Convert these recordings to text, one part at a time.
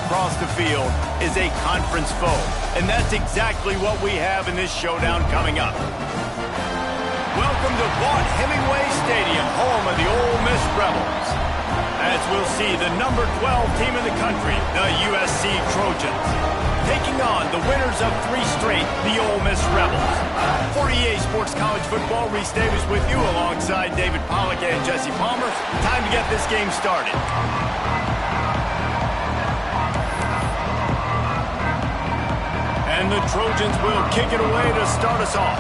across the field is a conference foe. And that's exactly what we have in this showdown coming up. Welcome to Vaught-Hemingway Stadium, home of the Ole Miss Rebels. As we'll see the number 12 team in the country, the USC Trojans, taking on the winners of 3 straight, the Ole Miss Rebels. For EA Sports College Football, Reese Davis with you alongside David Pollack and Jesse Palmer. Time to get this game started. And the Trojans will kick it away to start us off.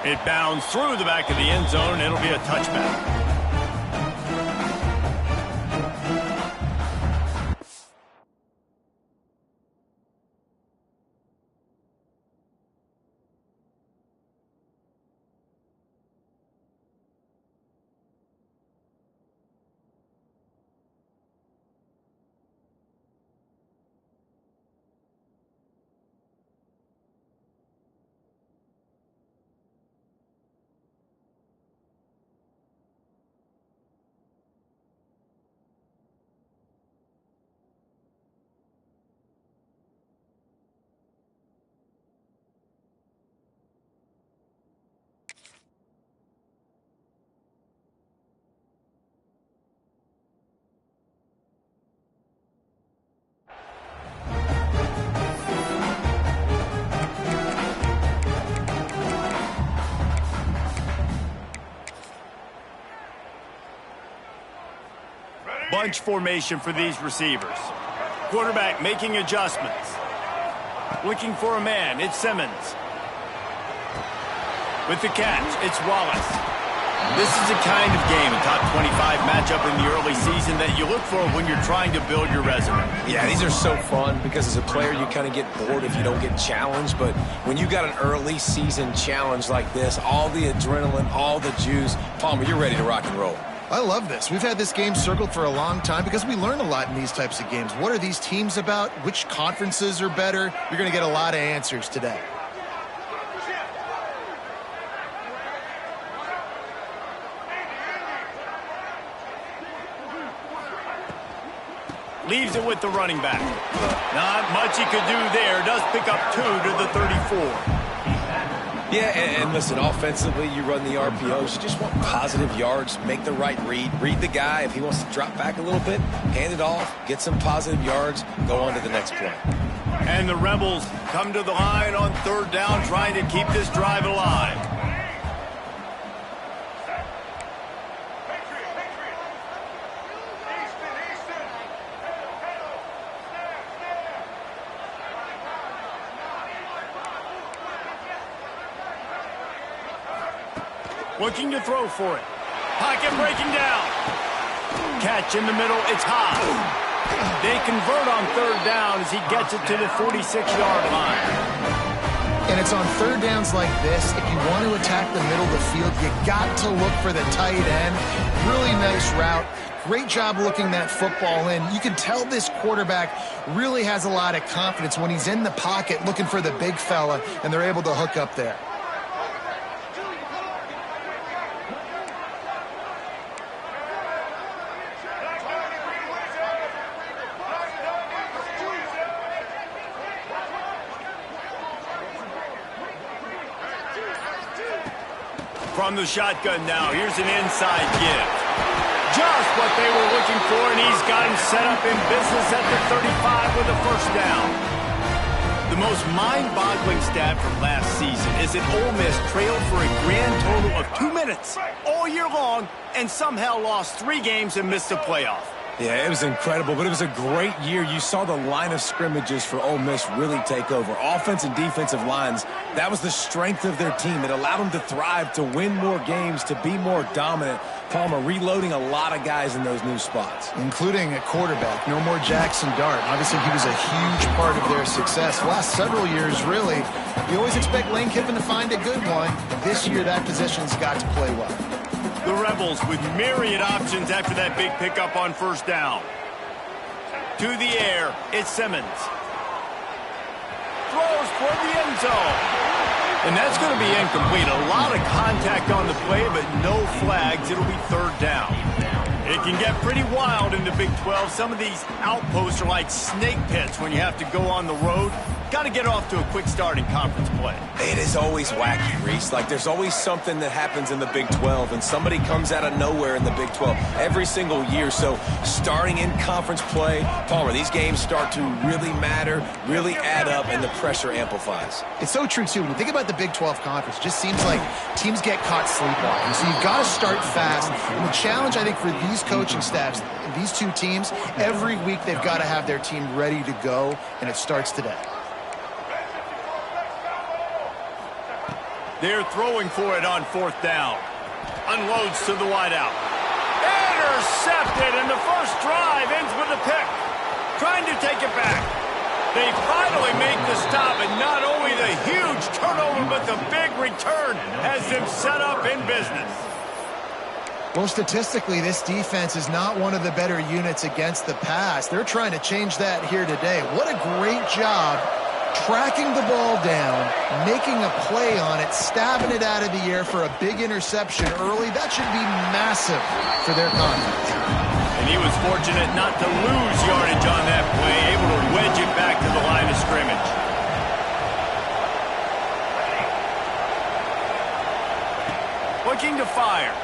It bounds through the back of the end zone, and it'll be a touchback. Bunch formation for these receivers. Quarterback making adjustments. Looking for a man, it's Simmons. With the catch, it's Wallace. This is a kind of game, a top 25 matchup in the early season that you look for when you're trying to build your resume. Yeah, these are so fun because as a player you kind of get bored if you don't get challenged, but when you got an early season challenge like this, all the adrenaline, all the juice, Palmer, you're ready to rock and roll. I love this. We've had this game circled for a long time because we learn a lot in these types of games. What are these teams about? Which conferences are better? You're going to get a lot of answers today. Leaves it with the running back. Not much he could do there. Does pick up 2 to the 34. Yeah, and listen, offensively, you run the RPOs. You just want positive yards, make the right read the guy. If he wants to drop back a little bit, hand it off, get some positive yards, go on to the next play. And the Rebels come to the line on 3rd down, trying to keep this drive alive. Looking to throw for it. Pocket breaking down. Catch in the middle. It's high. They convert on 3rd down as he gets it to the 46-yard line. And it's on 3rd downs like this. If you want to attack the middle of the field, you got to look for the tight end. Really nice route. Great job looking that football in. You can tell this quarterback really has a lot of confidence when he's in the pocket looking for the big fella, and they're able to hook up there. From the shotgun now, here's an inside give. Just what they were looking for, and he's got him set up in business at the 35 with a 1st down. The most mind-boggling stat from last season is that Ole Miss trailed for a grand total of 2 minutes all year long and somehow lost 3 games and missed the playoff. Yeah, it was incredible, but it was a great year. You saw the line of scrimmages for Ole Miss really take over. Offense and defensive lines, that was the strength of their team. It allowed them to thrive, to win more games, to be more dominant. Palmer reloading a lot of guys in those new spots. Including a quarterback. No more Jackson Dart. Obviously, he was a huge part of their success. The last several years, really, you always expect Lane Kiffin to find a good one. This year, that position's got to play well. The Rebels with myriad options after that big pickup on 1st down. To the air, it's Simmons. Throws for the end zone. And that's going to be incomplete. A lot of contact on the play, but no flags. It'll be third down. It can get pretty wild in the Big 12. Some of these outposts are like snake pits when you have to go on the road. Got to get off to a quick start in conference play. It is always wacky, Reese. Like, there's always something that happens in the Big 12, and somebody comes out of nowhere in the Big 12 every single year. So starting in conference play, Palmer, these games start to really matter, really add up, and the pressure amplifies. It's so true, too. When you think about the Big 12 conference, it just seems like teams get caught sleepwalking. So you've got to start fast. And the challenge, I think, for these coaching staffs, these two teams, every week they've got to have their team ready to go, and it starts today. They're throwing for it on fourth down. Unloads to the wideout. Intercepted, and the first drive ends with a pick. Trying to take it back. They finally make the stop, and not only the huge turnover, but the big return has them set up in business. Well, statistically, this defense is not one of the better units against the pass. They're trying to change that here today. What a great job tracking the ball down, making a play on it, stabbing it out of the air for a big interception early. That should be massive for their confidence. And he was fortunate not to lose yardage on that play, able to wedge it back to the line of scrimmage. Looking to fire.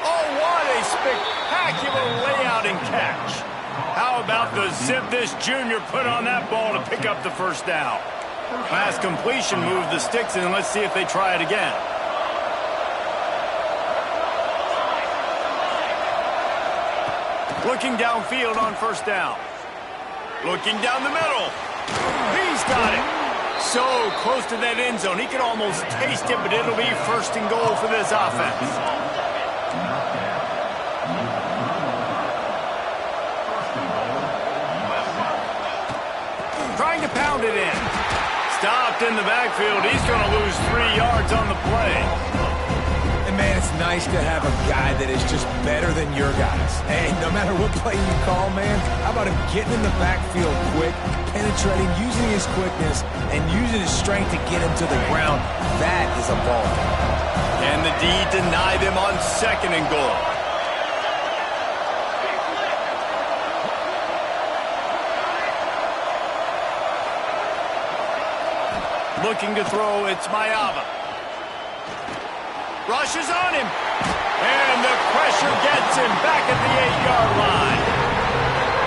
Oh, what a spectacular layout and catch. How about the zip this junior put on that ball to pick up the first down? Last completion moved the sticks in. Let's see if they try it again. Looking downfield on first down. Looking down the middle. He's got it. So close to that end zone. He could almost taste it, but it'll be first and goal for this offense. Trying to pound it in. Stopped in the backfield. He's going to lose 3 yards on the play. And, man, it's nice to have a guy that is just better than your guys. Hey, no matter what play you call, man, how about him getting in the backfield quick, penetrating, using his quickness, and using his strength to get him to the ground? That is a ball. And the D denied him on second and goal. Looking to throw, it's Mayava. Rushes on him. And the pressure gets him back at the 8-yard line.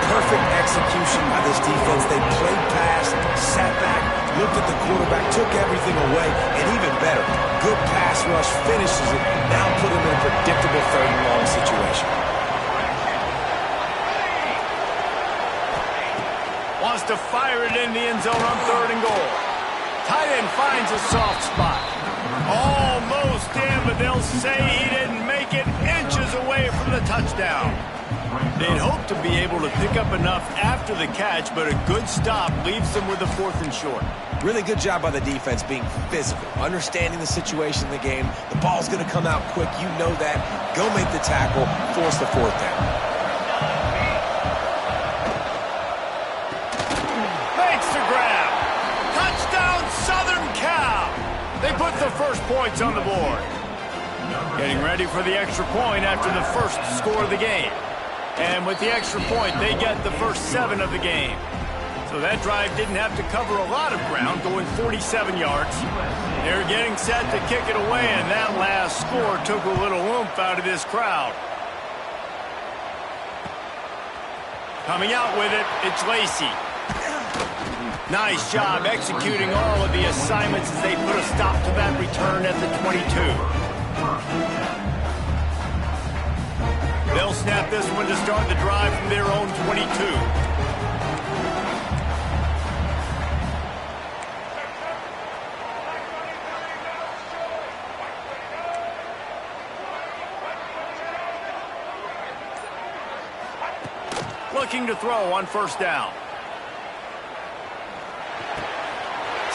Perfect execution by this defense. They played pass, sat back, looked at the quarterback, took everything away, and even better, good pass rush, finishes it, now put him in a predictable third and long situation. Wants to fire it in the end zone on third and goal. Tight end finds a soft spot. Almost in, but they'll say he didn't make it, inches away from the touchdown. They'd hope to be able to pick up enough after the catch, but a good stop leaves them with a fourth and short. Really good job by the defense being physical, understanding the situation in the game. The ball's going to come out quick. You know that. Go make the tackle, force the fourth down. They put the first points on the board. Getting ready for the extra point after the first score of the game. And with the extra point, they get the first 7 of the game. So that drive didn't have to cover a lot of ground, going 47 yards. They're getting set to kick it away, and that last score took a little oomph out of this crowd. Coming out with it, it's Lacey. Nice job executing all of the assignments as they put a stop to that return at the 22. They'll snap this one to start the drive from their own 22. Looking to throw on first down.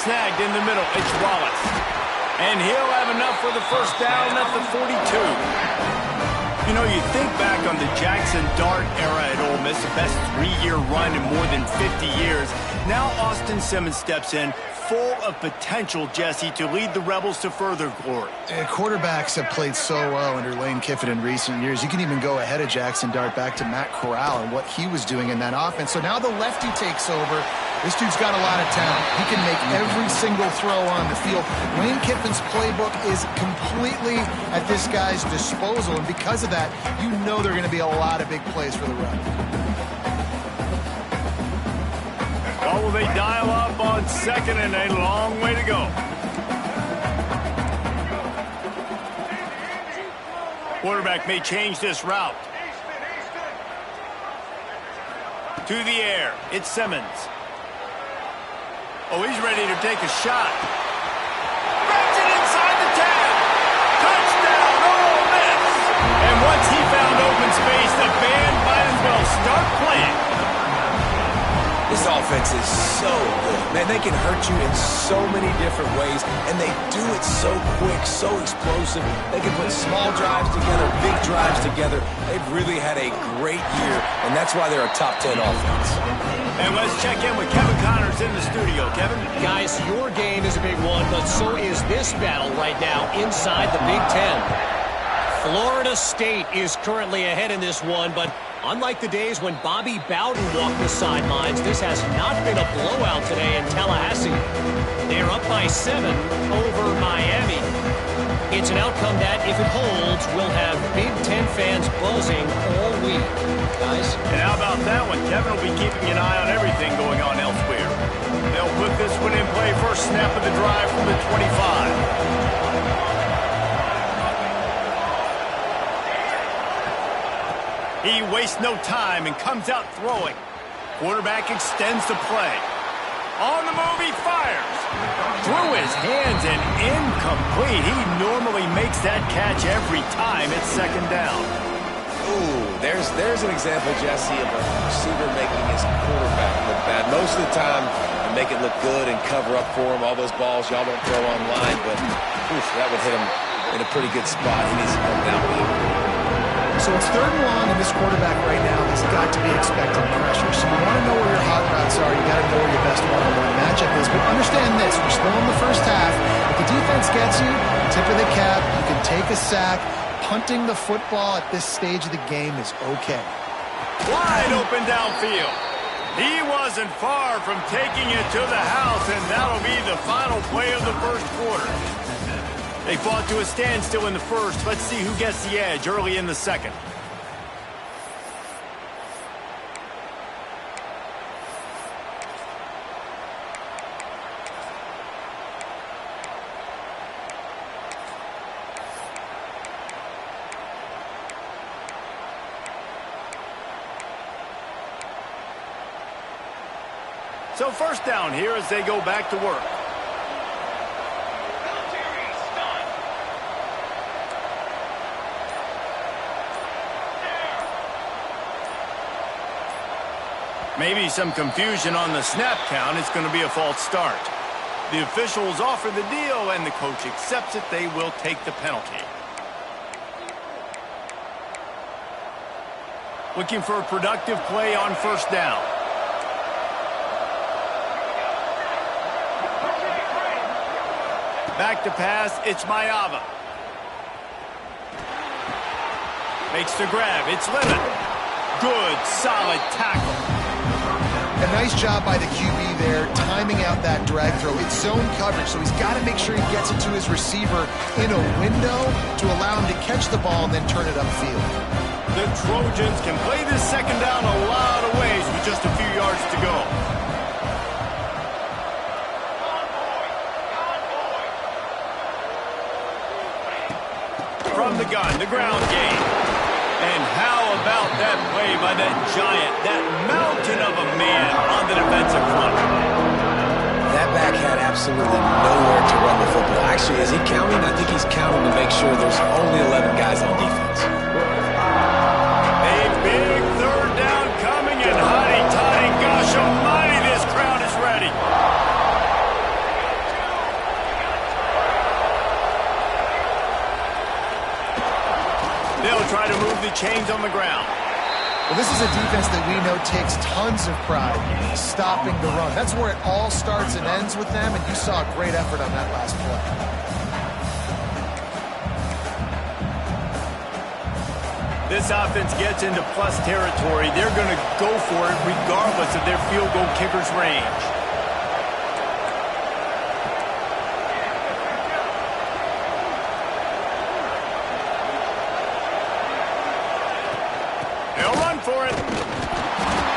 Snagged in the middle, it's Wallace. And he'll have enough for the first down at the 42. You know, you think back on the Jackson Dart era at Ole Miss, the best 3-year run in more than 50 years. Now Austin Simmons steps in, full of potential, Jesse, to lead the Rebels to further glory. Quarterbacks have played so well under Lane Kiffin in recent years. You can even go ahead of Jackson Dart back to Matt Corral and what he was doing in that offense. So now the lefty takes over. This dude's got a lot of talent. He can make every single throw on the field. Lane Kiffin's playbook is completely at this guy's disposal, and because of that, you know there are going to be a lot of big plays for the Rebels. Well, will they dial up on second and a long way to go? Quarterback may change this route. To the air. It's Simmons. Oh, he's ready to take a shot. Grabs it inside the 10. Touchdown, Ole Miss. And once he found open space, the band might as well start playing. This offense is so good. Man, they can hurt you in so many different ways, and they do it so quick, so explosive. They can put small drives together, big drives together. They've really had a great year, and that's why they're a top 10 offense. And let's check in with Kevin Connors in the studio. Kevin? Guys, your game is a big one, but so is this battle right now inside the Big Ten. Florida State is currently ahead in this one, but unlike the days when Bobby Bowden walked the sidelines, this has not been a blowout today in Tallahassee. They're up by 7 over Miami. It's an outcome that, if it holds, will have Big Ten fans buzzing all week. Guys? And how about that one? Kevin will be keeping an eye on everything going on elsewhere. They'll put this one in play. First snap of the drive from the 25. He wastes no time and comes out throwing. Quarterback extends the play. On the move, he fires. Through his hands and incomplete. He normally makes that catch every time. It's second down. Ooh, there's an example, Jesse, of a receiver making his quarterback look bad. Most of the time, they make it look good and cover up for him. All those balls y'all don't throw online, but that would hit him in a pretty good spot. He needs to come downfield. So it's 3rd and long, and this quarterback right now has got to be expecting pressure. So you want to know where your hot routes are. You got to know where your best one-on-one matchup is. But understand this: we're still in the first half. If the defense gets you, tip of the cap, you can take a sack. Punting the football at this stage of the game is okay. Wide open downfield. He wasn't far from taking it to the house, and that'll be the final play of the first quarter. They fought to a standstill in the first. Let's see who gets the edge early in the second. So first down here as they go back to work. Maybe some confusion on the snap count. It's going to be a false start. The officials offer the deal, and the coach accepts it. They will take the penalty. Looking for a productive play on first down. Back to pass. It's Mayava. Makes the grab. It's Lemon. Good, solid tackle. A nice job by the QB there, timing out that drag throw. It's zone coverage, so he's got to make sure he gets it to his receiver in a window to allow him to catch the ball and then turn it upfield. The Trojans can play this second down a lot of ways with just a few yards to go. From the gun, the ground game. And how about that play by that giant, that mountain of a man on the defensive front? That back had absolutely nowhere to run the football. Actually, is he counting? I think he's counting to make sure there's only 11 guys on defense. A big third down coming, and hotty-toddy, gosh almighty, this crowd is ready. They'll try to move the chains on the ground. Well, this is a defense that we know takes tons of pride stopping the run. That's where it all starts and ends with them, and you saw a great effort on that last play. This offense gets into plus territory. They're going to go for it regardless of their field goal kicker's range. They'll run for it.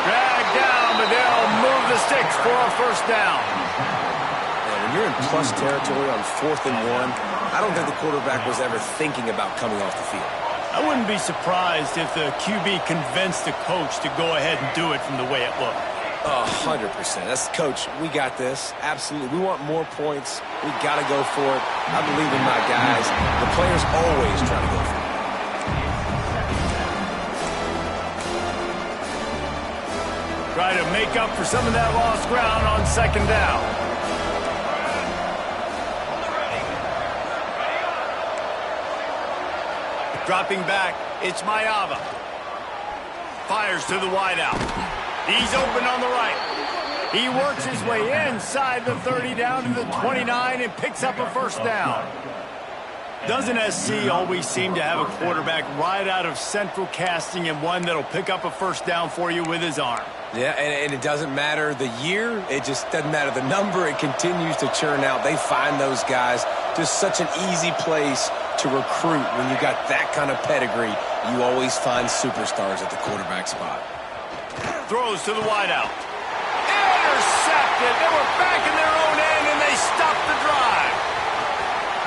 Dragged down, but they'll move the sticks for a first down. And when you're in plus territory on 4th and 1, I don't think the quarterback was ever thinking about coming off the field. I wouldn't be surprised if the QB convinced the coach to go ahead and do it from the way it looked. 100%. That's coach. We got this. Absolutely. We want more points. We got to go for it. I believe in my guys. The players always try to go for it. Try to make up for some of that lost ground on second down. Dropping back, it's Mayava. Fires to the wideout. He's open on the right. He works his way inside the 30 down to the 29 and picks up a first down. Doesn't SC always seem to have a quarterback right out of central casting and one that'll pick up a first down for you with his arm? Yeah, and it doesn't matter the year. It just doesn't matter the number. It continues to churn out. They find those guys. Just such an easy place to recruit. When you got that kind of pedigree, you always find superstars at the quarterback spot. Throws to the wideout. Intercepted. They were back in their own end, and they stopped the drive.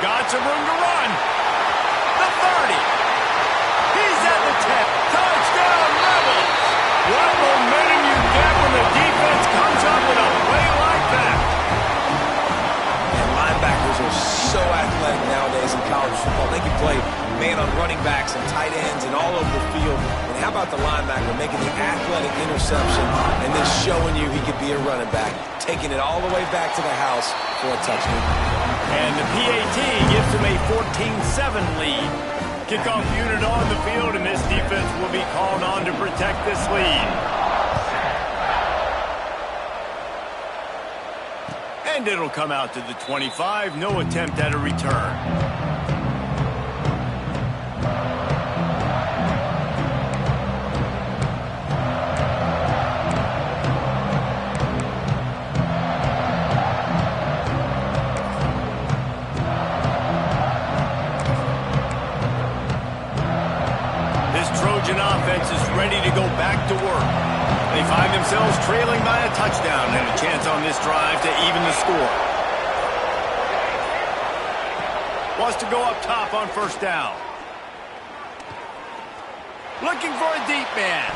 Got some room to run. The 30. He's at the 10. Touchdown Rebels. What momentum you get when the defense comes up with a play like that. And linebackers are so athletic nowadays in college football. They can play man on running backs and tight ends and all over the field. And how about the linebacker making the athletic interception and then showing you he could be a running back, taking it all the way back to the house for a touchdown. And the PAT gives them a 14-7 lead. Kickoff unit on the field, and this defense will be called on to protect this lead. And it'll come out to the 25. No attempt at a return. Offense is ready to go back to work. They find themselves trailing by a touchdown and a chance on this drive to even the score. Wants to go up top on first down. Looking for a deep man.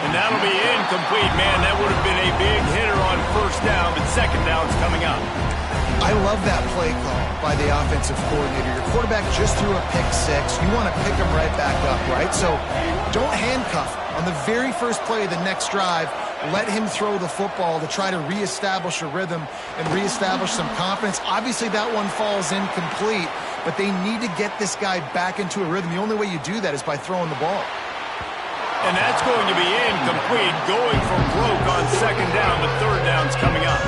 And that'll be incomplete, man. That would have been a big hitter on first down, but second down's coming up. I love that play call by the offensive coordinator. Your quarterback just threw a pick six. You want to pick him right back up, right? So don't handcuff him. On the very first play of the next drive, let him throw the football to try to reestablish a rhythm and reestablish some confidence. Obviously, that one falls incomplete, but they need to get this guy back into a rhythm. The only way you do that is by throwing the ball. And that's going to be incomplete, going for broke on second down, but third down's coming up.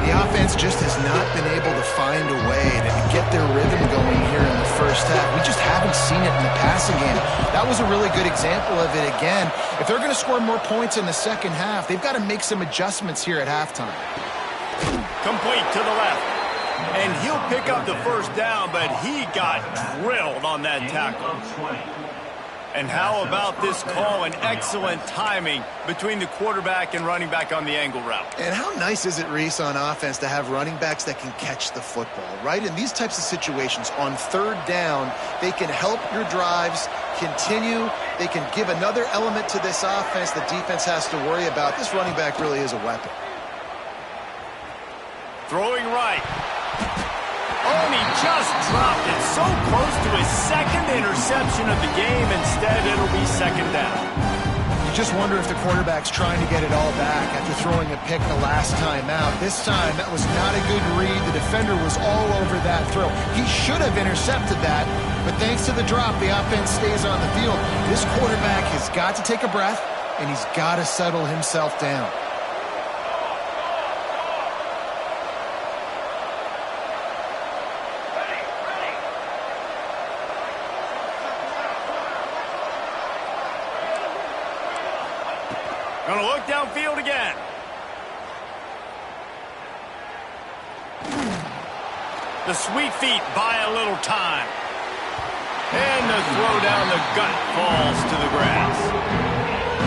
The offense just has not been able to find a way to get their rhythm going here in the first half. We just haven't seen it in the passing game. That was a really good example of it again. If they're going to score more points in the second half, they've got to make some adjustments here at halftime. Complete to the left. And he'll pick up the first down, but he got drilled on that tackle. And how about this call and excellent timing between the quarterback and running back on the angle route. And how nice is it, Reese, on offense to have running backs that can catch the football, right? In these types of situations, on third down, they can help your drives continue. They can give another element to this offense the defense has to worry about. This running back really is a weapon. Throwing right. Oh, and he just dropped it so close to his second interception of the game. Instead, it'll be second down. You just wonder if the quarterback's trying to get it all back after throwing a pick the last time out. This time, that was not a good read. The defender was all over that throw. He should have intercepted that, but thanks to the drop, the offense stays on the field. This quarterback has got to take a breath, and he's got to settle himself down. Gonna look downfield again. The sweet feet buy a little time. And the throw down the gut falls to the grass.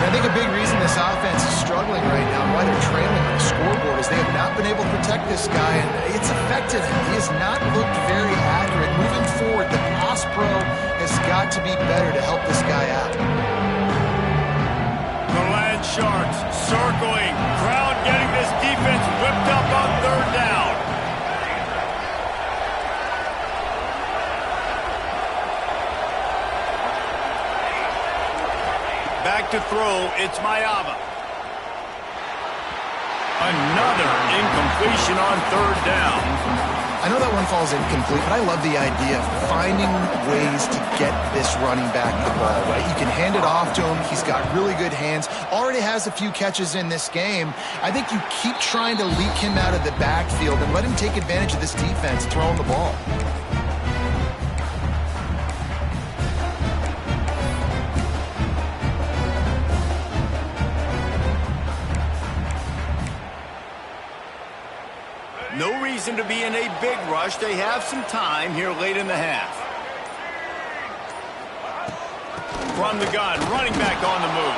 And I think a big reason this offense is struggling right now and why they're trailing on the scoreboard is they have not been able to protect this guy, and it's affected him. He has not looked very accurate. Moving forward, the pass pro has got to be better to help this guy out. Sharks circling. Crowd getting this defense whipped up on third down. Back to throw. It's Mayava. Another incompletion on third down. I know that one falls incomplete, but I love the idea of finding ways to get this running back the ball, right? You can hand it off to him. He's got really good hands. Already has a few catches in this game. I think you keep trying to leak him out of the backfield and let him take advantage of this defense throwing the ball. No reason to be in a big rush. They have some time here late in the half. From the gun, running back on the move.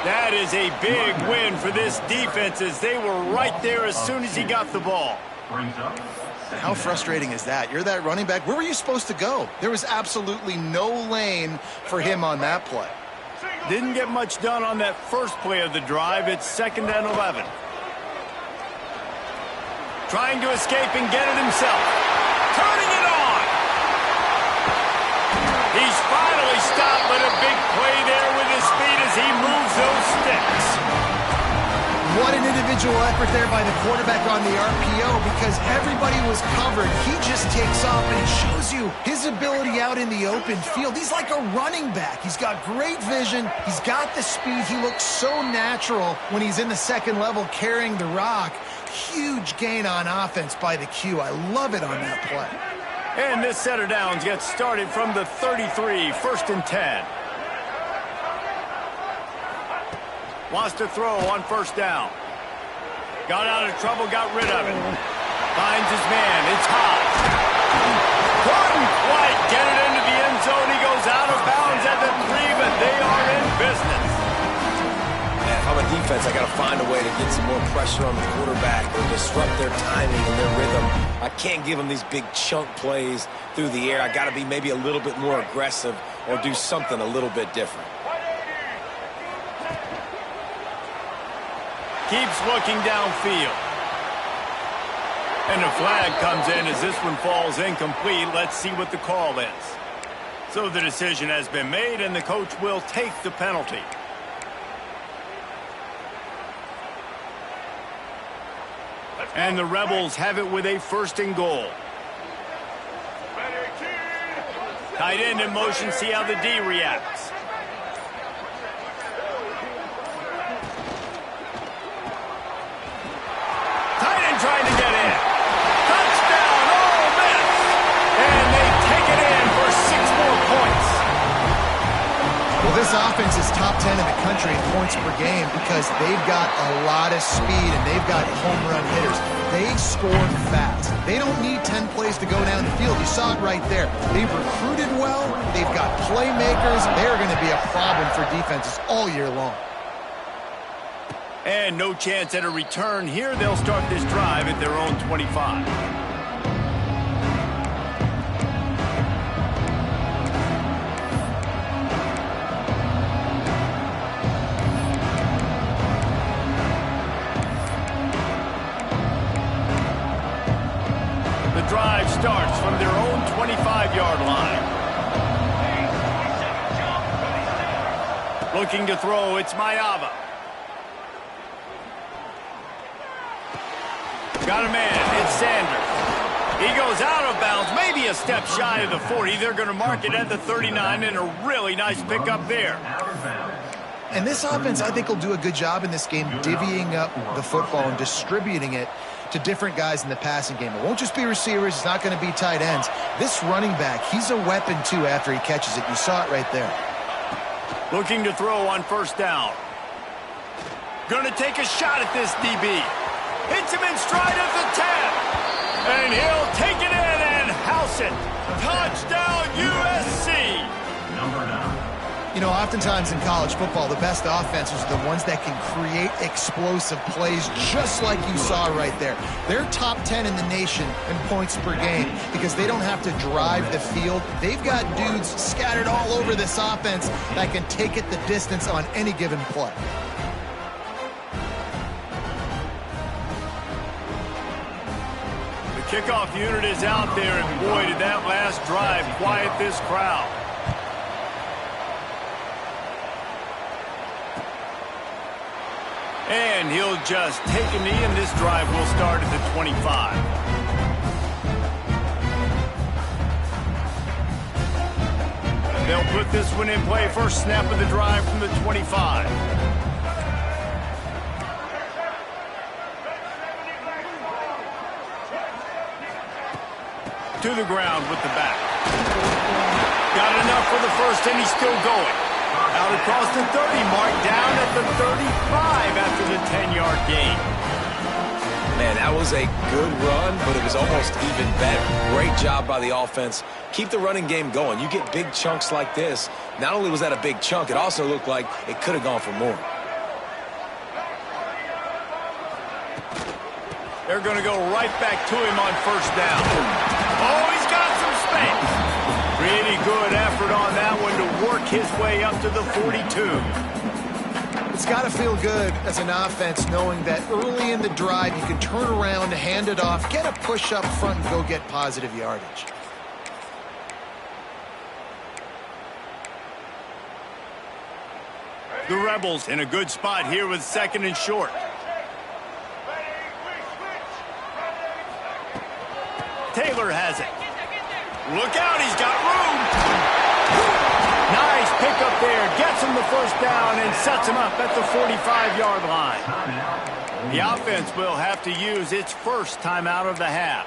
That is a big win for this defense as they were right there as soon as he got the ball. How frustrating is that? You're that running back. Where were you supposed to go? There was absolutely no lane for him on that play. Didn't get much done on that first play of the drive. It's 2nd and 11. Trying to escape and get it himself. Turning it on. He's finally stopped, but a big play there with his feet as he moves those sticks. What an individual effort there by the quarterback on the RPO because everybody was covered. He just takes off and it shows you his ability out in the open field. He's like a running back. He's got great vision. He's got the speed. He looks so natural when he's in the second level carrying the rock. Huge gain on offense by the Q. I love it on that play. And this set of downs gets started from the 33, 1st and 10. Wants to throw on 1st down. Got out of trouble, got rid of it. Finds his man, it's hot. Couldn't quite get it into the end zone. He goes out of bounds at the 3, but they are in business. Man, if I'm a defense, I got to find a way to get some more pressure on the quarterback or disrupt their timing and their rhythm. I can't give them these big chunk plays through the air. I got to be maybe a little bit more aggressive or do something a little bit different. Keeps looking downfield. And a flag comes in as this one falls incomplete. Let's see what the call is. So the decision has been made, and the coach will take the penalty. And the Rebels have it with a 1st and goal. Tight end in motion, see how the D reacts. Tight end trying to get in. Touchdown, Ole Miss! And they take it in for 6 more points. Well, this offense is top 10 in the country in points per game because they've got a lot of speed and they've got home run hitters. They score fast. They don't need 10 plays to go down the field. You saw it right there. They've recruited well. They've got playmakers. They're going to be a problem for defenses all year long. And no chance at a return here. They'll start this drive at their own 25. Drive starts from their own 25-yard line. Looking to throw, it's Mayava. Got a man, it's Sanders. He goes out of bounds, maybe a step shy of the 40. They're going to mark it at the 39, and a really nice pickup there. And this offense, I think, will do a good job in this game divvying up the football and distributing it to different guys in the passing game. It won't just be receivers. It's not going to be tight ends. This running back, he's a weapon, too, after he catches it. You saw it right there. Looking to throw on first down. Going to take a shot at this DB. Hits him in stride at the 10. And he'll take it in and house it. Touchdown, USC. Number 9. You know, oftentimes in college football, the best offenses are the ones that can create explosive plays just like you saw right there. They're top 10 in the nation in points per game because they don't have to drive the field. They've got dudes scattered all over this offense that can take it the distance on any given play. The kickoff unit is out there, and boy, did that last drive quiet this crowd. And he'll just take a knee, and this drive will start at the 25. They'll put this one in play. First snap of the drive from the 25. To the ground with the back. Got enough for the first, and he's still going. Out across the 30 mark, down at the 35 after the 10-yard gain. Man, that was a good run, but it was almost even better. Great job by the offense. Keep the running game going. You get big chunks like this. Not only was that a big chunk, it also looked like it could have gone for more. They're going to go right back to him on first down. Oh, he's got some space. Really good effort on that one to work his way up to the 42. It's got to feel good as an offense knowing that early in the drive you can turn around, hand it off, get a push up front, and go get positive yardage. The Rebels in a good spot here with second and short. Taylor has it. Look out, he's got room. Nice pickup there. Gets him the first down and sets him up at the 45-yard line. The offense will have to use its first timeout of the half.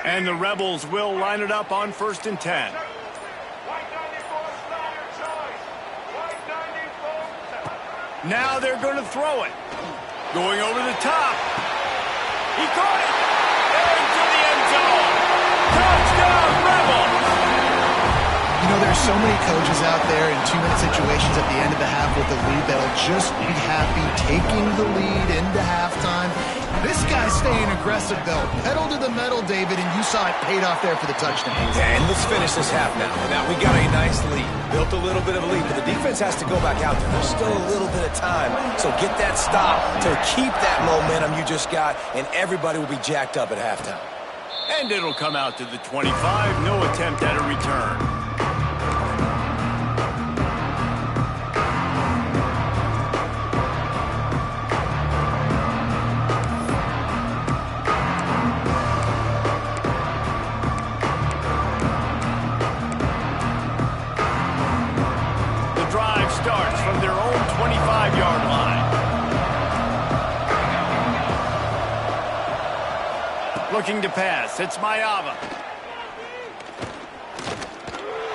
And the Rebels will line it up on first and 10. Now they're going to throw it. Going over the top. He caught it. Into the end zone. Touchdown, Rebels. You know, there's so many coaches out there in 2-minute situations at the end of the half with the lead that'll just be happy taking the lead into halftime. This guy's staying aggressive, though. Pedal to the metal, David, and you saw it paid off there for the touchdown. Yeah, and let's finish this half now. Now we got a nice lead. Built a little bit of a lead, but the defense has to go back out there. There's still a little bit of time. So get that stop to keep that momentum you just got, and everybody will be jacked up at halftime. And it'll come out to the 25. No attempt at a return. Starts from their own 25-yard line. Looking to pass. It's Mayava.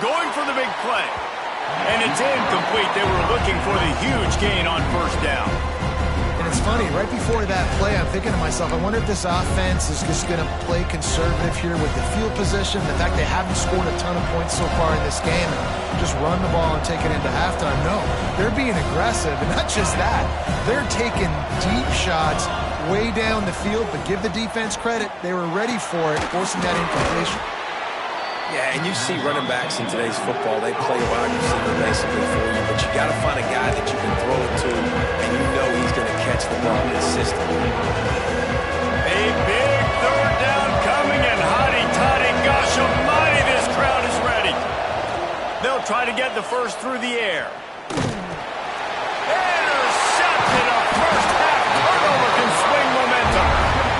Going for the big play. And it's incomplete. They were looking for the huge gain on first down. And it's funny, right before that play, I'm thinking to myself, I wonder if this offense is just going to play conservative here with the field position, the fact they haven't scored a ton of points so far in this game, and just run the ball and take it into halftime. No, they're being aggressive, and not just that. They're taking deep shots way down the field, but give the defense credit. They were ready for it, forcing that incompletion. Yeah, and you see running backs in today's football, they play wide receiver basically for you, but you got to find a guy that you can throw it to, and system. A big third down coming, and hotty-toddy, gosh almighty, this crowd is ready. They'll try to get the first through the air. Intercepted. A first half turnover can swing momentum.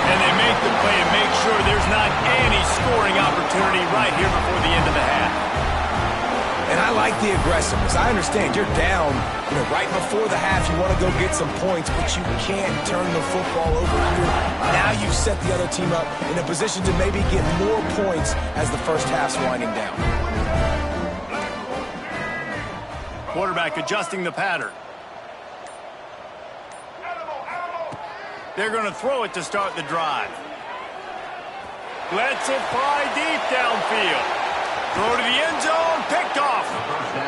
And they make the play and make sure there's not any scoring opportunity right here before the end of the half. And I like the aggressiveness. I understand you're down, right before the half. You want to go get some points, but you can't turn the football over here. Now you've set the other team up in a position to maybe get more points as the first half's winding down. Quarterback adjusting the pattern. They're going to throw it to start the drive. Lets it fly deep downfield. Throw to the end zone, picked off.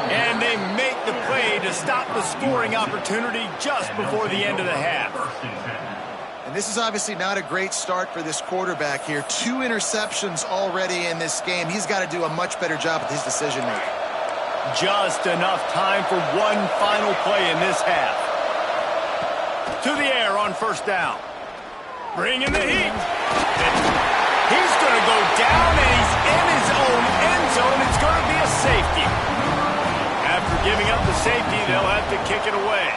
And they make the play to stop the scoring opportunity just before the end of the half. And this is obviously not a great start for this quarterback here. 2 interceptions already in this game. He's got to do a much better job with his decision-making. Just enough time for one final play in this half. To the air on first down. Bringing the heat. He's going to go down, and he's in his own end zone. It's going to be a safety. After giving up the safety, they'll have to kick it away.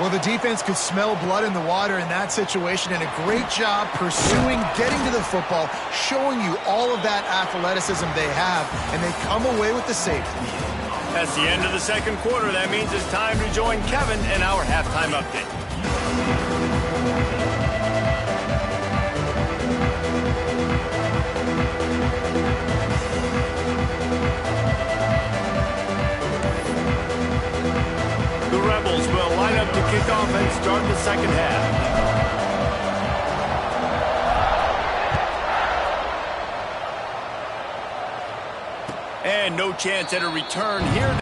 Well, the defense could smell blood in the water in that situation, and a great job pursuing, getting to the football, showing you all of that athleticism they have, and they come away with the safety. That's the end of the second quarter. That means it's time to join Kevin in our halftime update. The Rebels will line up to kick off and start the second half. And no chance at a return here.